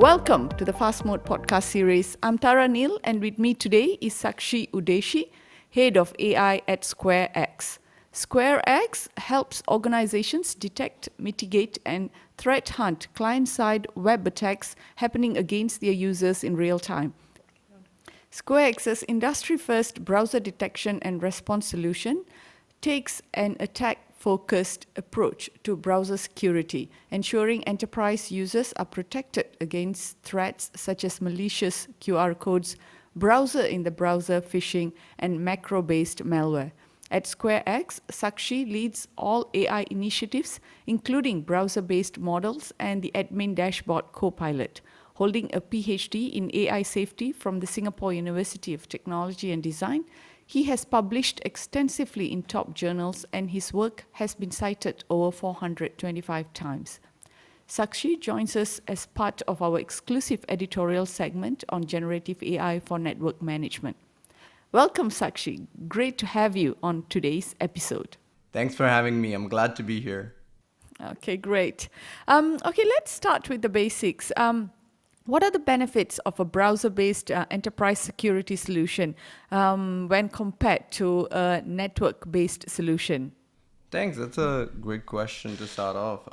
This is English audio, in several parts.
Welcome to the Fast Mode podcast series. I'm Tara Neil, and with me today is Sakshi Udeshi, Head of AI at SquareX. SquareX helps organizations detect, mitigate, and threat hunt client-side web attacks happening against their users in real time. SquareX's industry-first browser detection and response solution takes an attack-focused approach to browser security, ensuring enterprise users are protected against threats such as malicious QR codes, browser-in-the-browser phishing, and macro-based malware. At SquareX, Sakshi leads all AI initiatives, including browser-based models and the admin dashboard Copilot. Holding a PhD in AI safety from the Singapore University of Technology and Design, he has published extensively in top journals, and his work has been cited over 425 times. Sakshi joins us as part of our exclusive editorial segment on generative AI for network management. Welcome, Sakshi. Great to have you on today's episode. Thanks for having me. I'm glad to be here. Okay, great. Let's start with the basics. What are the benefits of a browser-based enterprise security solution when compared to a network-based solution? Thanks. That's a great question to start off.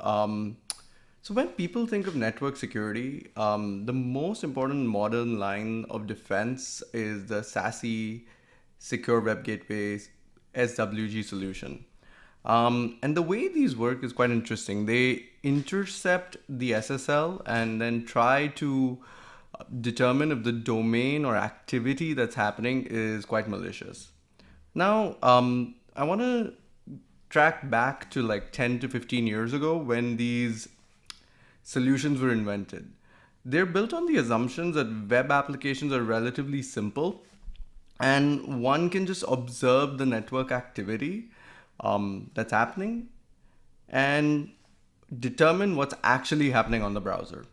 So when people think of network security, the most important modern line of defense is the SASE Secure Web Gateway SWG solution. And the way these work is quite interesting. They intercept the SSL and then try to determine if the domain or activity that's happening is quite malicious. Now, I want to track back to like 10 to 15 years ago when these solutions were invented. They're built on the assumptions that web applications are relatively simple and one can just observe the network activity that's happening and determine what's actually happening on the browser.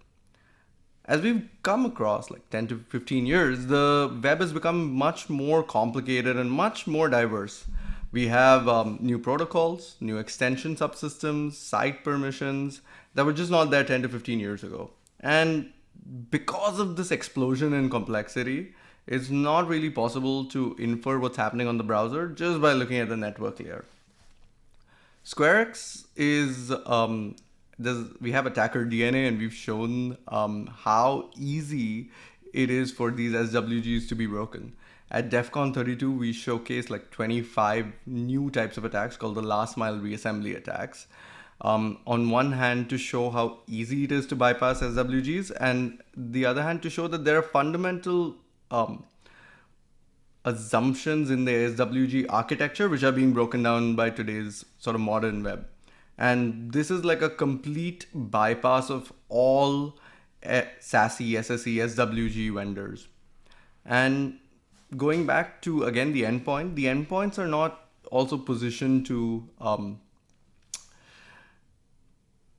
As we've come across like 10 to 15 years, the web has become much more complicated and much more diverse. We have new protocols, new extension subsystems, site permissions that were just not there 10 to 15 years ago. And because of this explosion in complexity, it's not really possible to infer what's happening on the browser just by looking at the network layer. SquareX is we have attacker DNA, and we've shown how easy it is for these SWGs to be broken. At DEF CON 32, we showcased like 25 new types of attacks called the last mile reassembly attacks. On one hand, to show how easy it is to bypass SWGs, and the other hand, to show that there are fundamental assumptions in the SWG architecture which are being broken down by today's sort of modern web. And this is like a complete bypass of all SASE, SSE, SWG vendors. And going back to, again, the endpoints are not also positioned to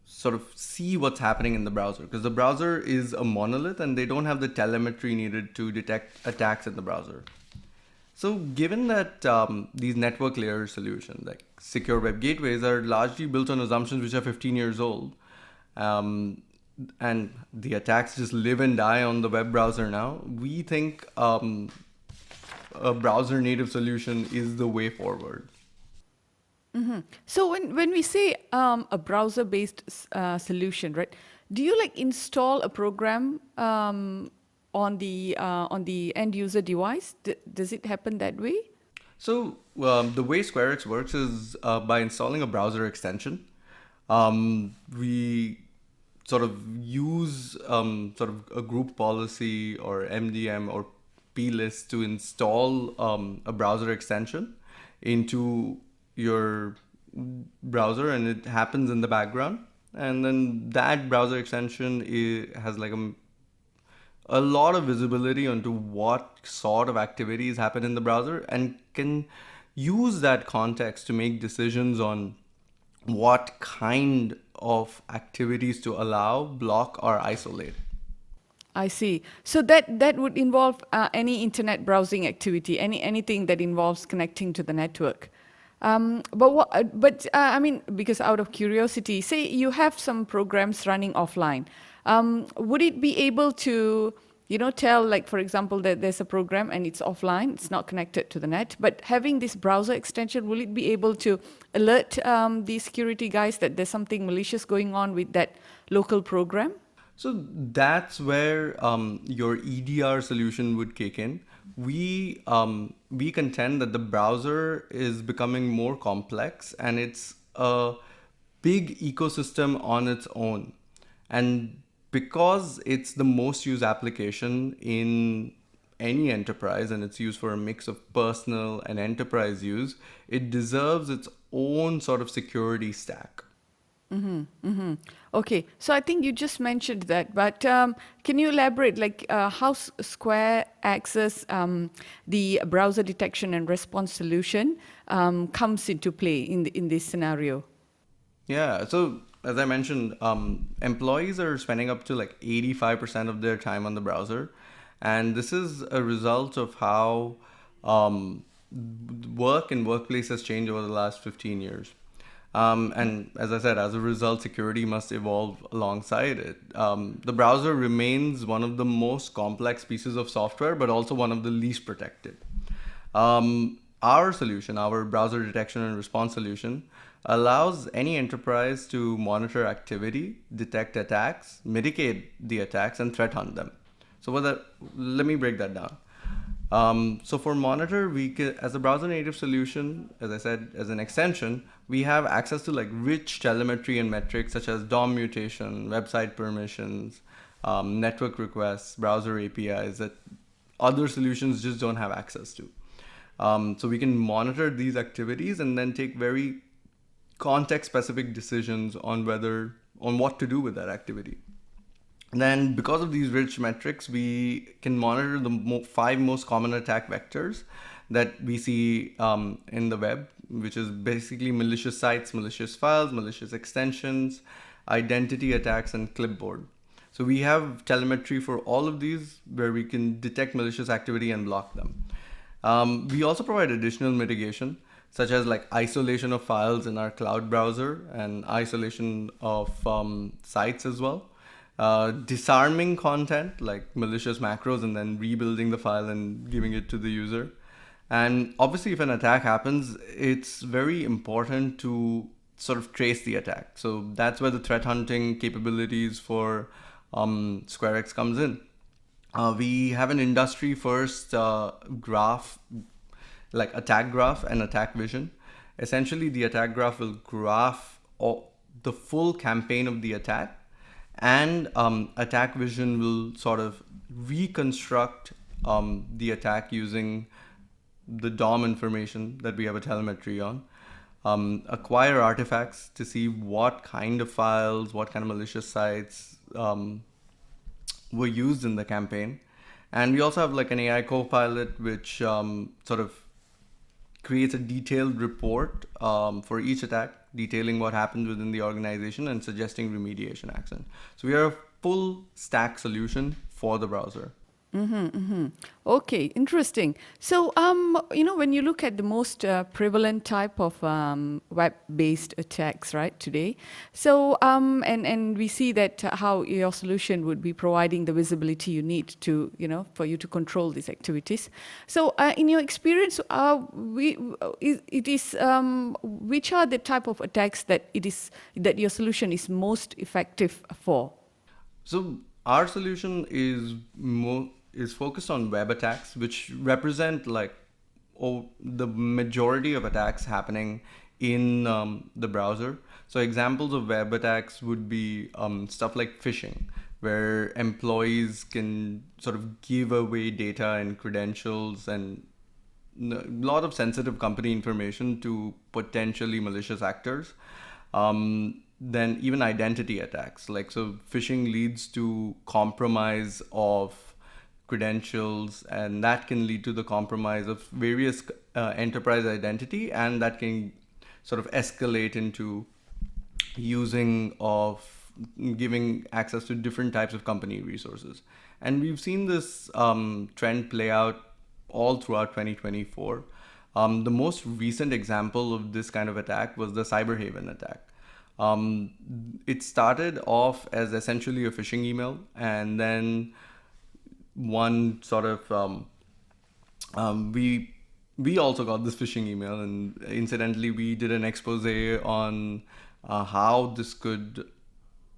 sort of see what's happening in the browser, because the browser is a monolith and they don't have the telemetry needed to detect attacks in the browser. So given that these network layer solutions like secure web gateways are largely built on assumptions which are 15 years old, and the attacks just live and die on the web browser now, we think a browser native solution is the way forward. Mm-hmm. So when we say a browser-based solution, right? Do you like install a program on the end user device? Does it happen that way? So the way SquareX works is by installing a browser extension. We sort of use sort of a group policy or MDM or plist to install a browser extension into your browser, and it happens in the background. And then that browser extension has like a lot of visibility onto what sort of activities happen in the browser and can use that context to make decisions on what kind of activities to allow, block, or isolate. I see. So that would involve any internet browsing activity, anything that involves connecting to the network. I mean, because out of curiosity, say you have some programs running offline. Would it be able to, tell, like, for example, that there's a program and it's offline, it's not connected to the net, but having this browser extension, will it be able to alert the security guys that there's something malicious going on with that local program? So that's where your EDR solution would kick in. We contend that the browser is becoming more complex and it's a big ecosystem on its own. And because it's the most used application in any enterprise and it's used for a mix of personal and enterprise use, it deserves its own sort of security stack. Okay, so I think you just mentioned that, but can you elaborate, like, how SquareX's the browser detection and response solution comes into play in this scenario? Yeah, so as I mentioned, employees are spending up to like 85% of their time on the browser. And this is a result of how work and workplace has changed over the last 15 years. And as I said, as a result, security must evolve alongside it. The browser remains one of the most complex pieces of software, but also one of the least protected. Our solution, our browser detection and response solution, allows any enterprise to monitor activity, detect attacks, mitigate the attacks, and threat hunt them. So let me break that down. So for Monitor, as a browser native solution, as I said, as an extension, we have access to like rich telemetry and metrics such as DOM mutation, website permissions, network requests, browser APIs that other solutions just don't have access to. So we can monitor these activities and then take very context-specific decisions on what to do with that activity. And then because of these rich metrics, we can monitor the five most common attack vectors that we see in the web, which is basically malicious sites, malicious files, malicious extensions, identity attacks, and clipboard. So we have telemetry for all of these where we can detect malicious activity and block them. We also provide additional mitigation, such as like isolation of files in our cloud browser and isolation of sites as well. Disarming content like malicious macros and then rebuilding the file and giving it to the user. And obviously, if an attack happens, it's very important to sort of trace the attack. So that's where the threat hunting capabilities for SquareX comes in. We have an industry first graph, like attack graph and attack vision. Essentially, the attack graph will graph the full campaign of the attack, and attack vision will sort of reconstruct the attack using the DOM information that we have a telemetry on. Acquire artifacts to see what kind of files, what kind of malicious sites were used in the campaign. And we also have like an AI co-pilot, which sort of creates a detailed report for each attack, detailing what happened within the organization and suggesting remediation action. So we are a full stack solution for the browser. Okay, interesting. So, when you look at the most prevalent type of web-based attacks, right, today, so, and we see that how your solution would be providing the visibility you need to, for you to control these activities. So, in your experience, which are the type of attacks that your solution is most effective for? So our solution is focused on web attacks, which represent like the majority of attacks happening in the browser. So examples of web attacks would be stuff like phishing, where employees can sort of give away data and credentials and a lot of sensitive company information to potentially malicious actors. Then even identity attacks, like so phishing leads to compromise of credentials, and that can lead to the compromise of various enterprise identity, and that can sort of escalate into using of giving access to different types of company resources. And we've seen this trend play out all throughout 2024. The most recent example of this kind of attack was the Cyberhaven attack. Um, it started off as essentially a phishing email, and then one sort of we also got this phishing email, and incidentally, we did an expose on how this could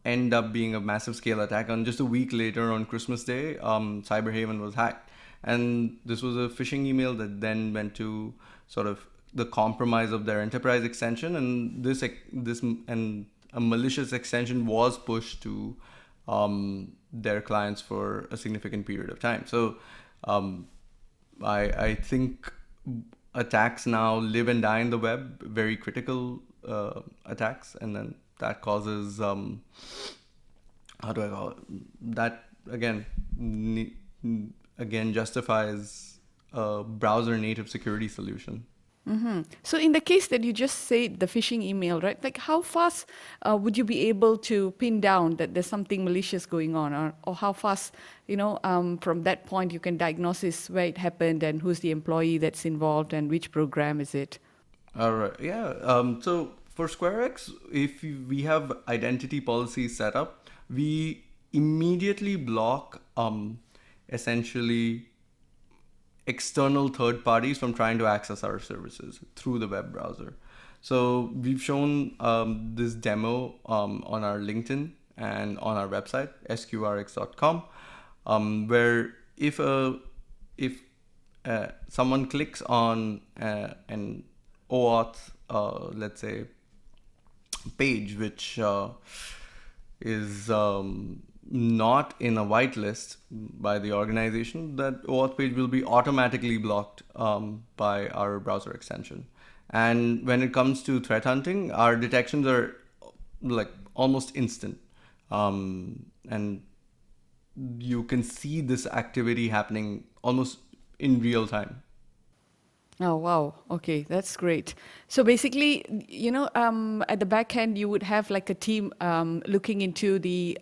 end up being a massive scale attack. And just a week later, on Christmas Day, Cyberhaven was hacked, and this was a phishing email that then went to sort of the compromise of their enterprise extension, and this and a malicious extension was pushed to their clients for a significant period of time. So um, I think attacks now live and die in the web, very critical attacks, and then that causes how do I call it? That again again justifies a browser native security solution. So in the case that you just said the phishing email, right? Like how fast would you be able to pin down that there's something malicious going on, or how fast, from that point you can diagnose where it happened and who's the employee that's involved and which program is it? All right. Yeah. So for SquareX, if we have identity policies set up, we immediately block essentially external third parties from trying to access our services through the web browser. So we've shown this demo on our LinkedIn and on our website, sqrx.com, where if someone clicks on an OAuth, let's say, page which is not in a whitelist by the organization, that OAuth page will be automatically blocked by our browser extension. And when it comes to threat hunting, our detections are like almost instant. And you can see this activity happening almost in real time. Oh, wow. Okay, that's great. So basically, at the back end, you would have like a team looking into the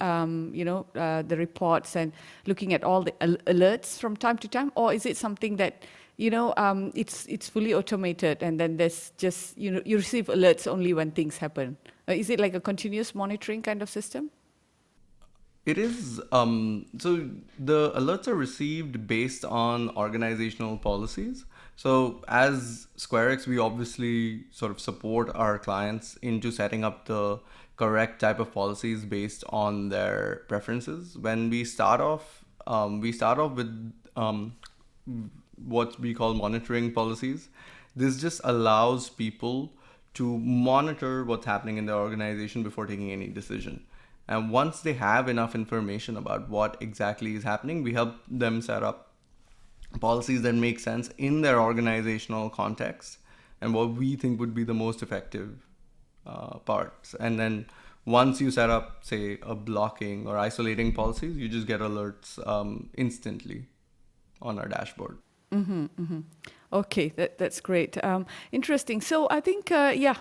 reports and looking at all the alerts from time to time, or is it something that, it's fully automated and then there's just, you receive alerts only when things happen? Is it like a continuous monitoring kind of system? It is. So the alerts are received based on organizational policies. So as SquareX, we obviously sort of support our clients into setting up the correct type of policies based on their preferences. When we start off with what we call monitoring policies. This just allows people to monitor what's happening in their organization before taking any decision. And once they have enough information about what exactly is happening, we help them set up policies that make sense in their organizational context and what we think would be the most effective parts. And then once you set up, say, a blocking or isolating policies, you just get alerts instantly on our dashboard. Okay, that's great. Interesting. So I think,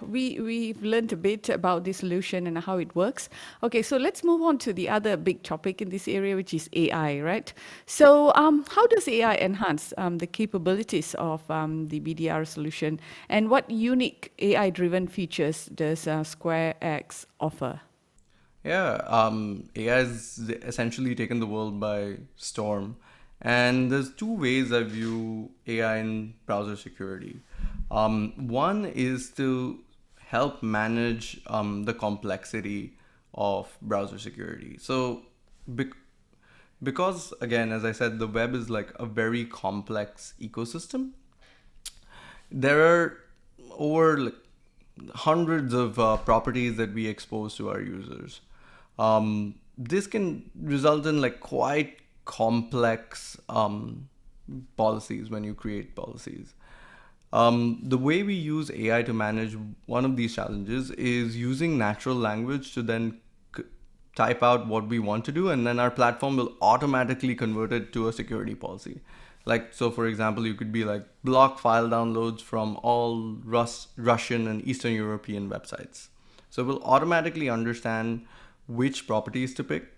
we've learned a bit about this solution and how it works. Okay, so let's move on to the other big topic in this area, which is AI, right? So how does AI enhance the capabilities of the BDR solution, and what unique AI-driven features does SquareX offer? Yeah, AI has essentially taken the world by storm. And there's two ways I view AI in browser security. One is to help manage the complexity of browser security. So, bec- because again, as I said, the web is like a very complex ecosystem. There are over like hundreds of properties that we expose to our users. This can result in like quite complex policies when you create policies. The way we use AI to manage one of these challenges is using natural language to then type out what we want to do, and then our platform will automatically convert it to a security policy. Like, so for example, you could be like block file downloads from all Russian and Eastern European websites. So it will automatically understand which properties to pick,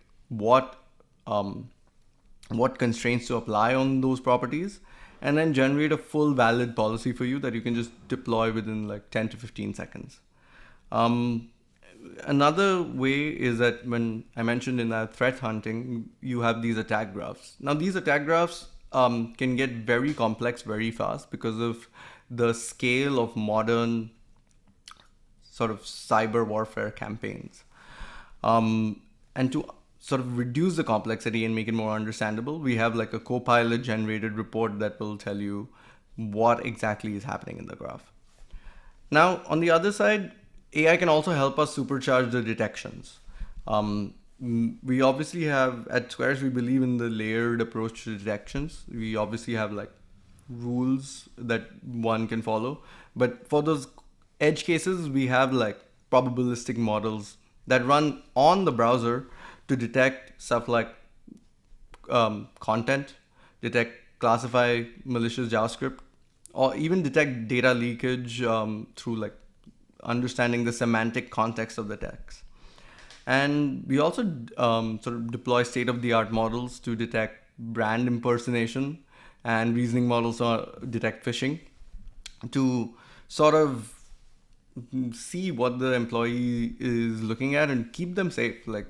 um, what constraints to apply on those properties, and then generate a full valid policy for you that you can just deploy within like 10 to 15 seconds. Um, another way is that when I mentioned in that threat hunting, you have these attack graphs. Now, these attack graphs can get very complex very fast because of the scale of modern sort of cyber warfare campaigns. And to sort of reduce the complexity and make it more understandable, we have like a Copilot generated report that will tell you what exactly is happening in the graph. Now, on the other side, AI can also help us supercharge the detections. We obviously have, at Squares, we believe in the layered approach to detections. We obviously have like rules that one can follow. But for those edge cases, we have like probabilistic models that run on the browser to detect stuff like content, detect, classify malicious JavaScript, or even detect data leakage through like understanding the semantic context of the text. And we also sort of deploy state-of-the-art models to detect brand impersonation and reasoning models to detect phishing to sort of see what the employee is looking at and keep them safe. Like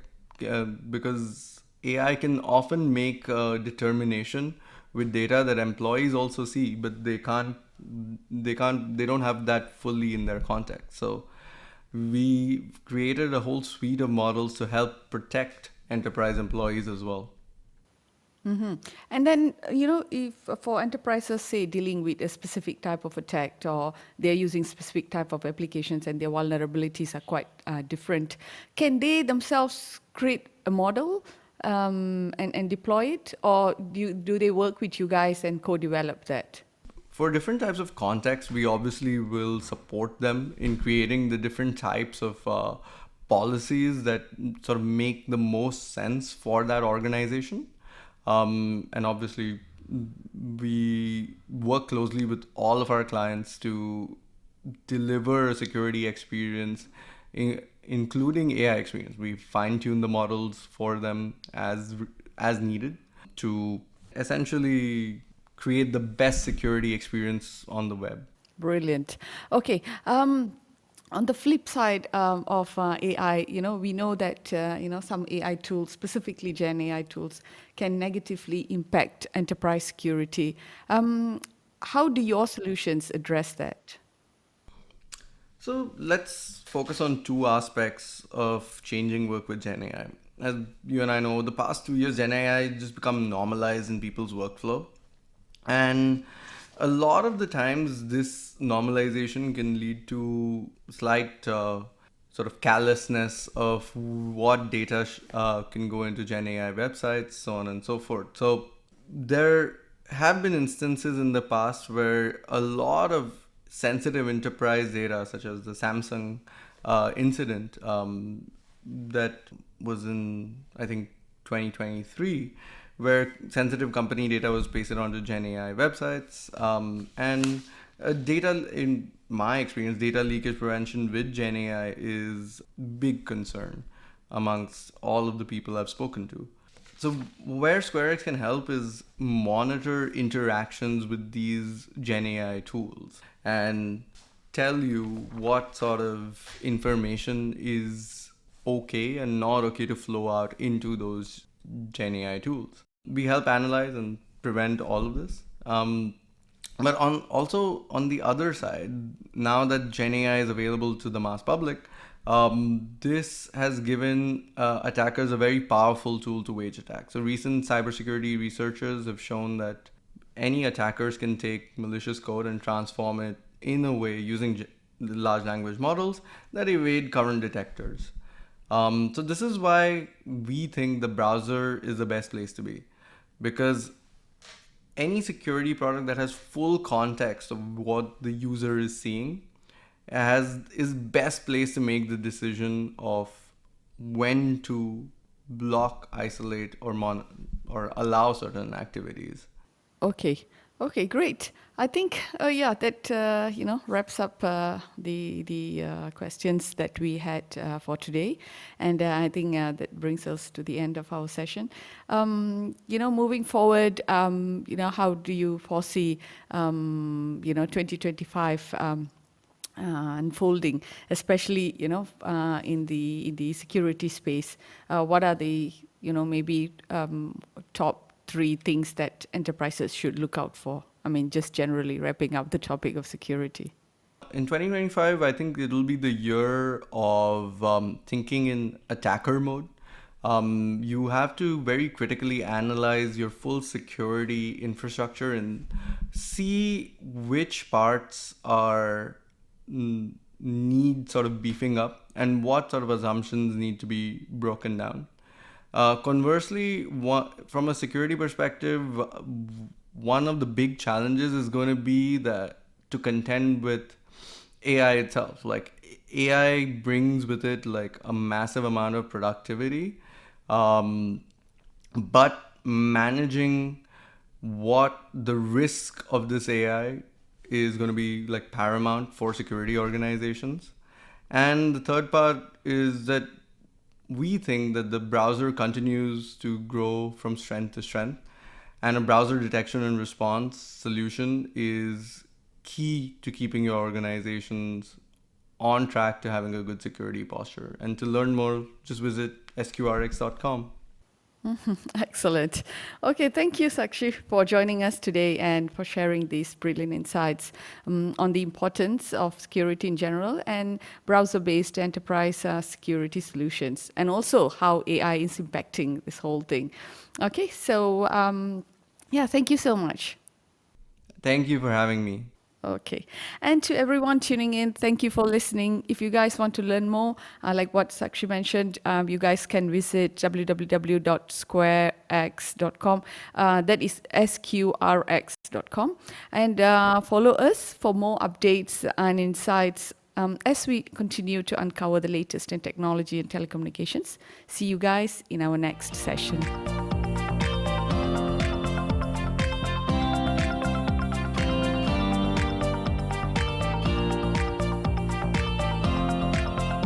because AI can often make a determination with data that employees also see, but they don't have that fully in their context. So we created a whole suite of models to help protect enterprise employees as well. And then, if for enterprises, say, dealing with a specific type of attack or they're using specific type of applications and their vulnerabilities are quite different, can they themselves create a model and deploy it? Or do they work with you guys and co-develop that? For different types of contexts, we obviously will support them in creating the different types of policies that sort of make the most sense for that organization. And obviously, we work closely with all of our clients to deliver a security experience, including AI experience. We fine tune the models for them as needed to essentially create the best security experience on the web. Brilliant. Okay. On the flip side of AI, we know that some AI tools, specifically Gen AI tools, can negatively impact enterprise security. How do your solutions address that? So let's focus on two aspects of changing work with Gen AI. As you and I know, the past 2 years, Gen AI just become normalized in people's workflow. And a lot of the times, this normalization can lead to slight sort of callousness of what data can go into Gen AI websites, so on and so forth. So there have been instances in the past where a lot of sensitive enterprise data, such as the Samsung incident that was in, I think, 2023, where sensitive company data was pasted onto Gen AI websites. And data, in my experience, data leakage prevention with Gen AI is big concern amongst all of the people I've spoken to. So where SquareX can help is monitor interactions with these Gen AI tools and tell you what sort of information is okay and not okay to flow out into those Gen AI tools. We help analyze and prevent all of this. But also on the other side, now that Gen AI is available to the mass public, this has given attackers a very powerful tool to wage attacks. So recent cybersecurity researchers have shown that any attackers can take malicious code and transform it in a way using large language models that evade current detectors. So this is why we think the browser is the best place to be, because any security product that has full context of what the user is seeing is best placed to make the decision of when to block, isolate, or allow certain activities. Okay. Okay, great. I think, that wraps up the questions that we had for today, and I think that brings us to the end of our session. Moving forward, how do you foresee, 2025? unfolding, especially in the security space. What are the maybe top three things that enterprises should look out for? I mean, just generally wrapping up the topic of security. In 2025, I think it'll be the year of thinking in attacker mode. You have to very critically analyze your full security infrastructure and see which parts are need sort of beefing up and what sort of assumptions need to be broken down. Conversely, from a security perspective, one of the big challenges is going to be that to contend with AI itself. Like AI brings with it like a massive amount of productivity, um, but managing what the risk of this AI is going to be like paramount for security organizations. And the third part is that we think that the browser continues to grow from strength to strength, and a browser detection and response solution is key to keeping your organizations on track to having a good security posture. And to learn more, just visit sqrx.com. Excellent. Okay, thank you, Sakshi, for joining us today and for sharing these brilliant insights on the importance of security in general and browser-based enterprise security solutions, and also how AI is impacting this whole thing. Okay, so yeah, thank you so much. Thank you for having me. Okay. And to everyone tuning in, thank you for listening. If you guys want to learn more, like what Sakshi mentioned, you guys can visit www.squarex.com. That is sqrx.com. And follow us for more updates and insights as we continue to uncover the latest in technology and telecommunications. See you guys in our next session.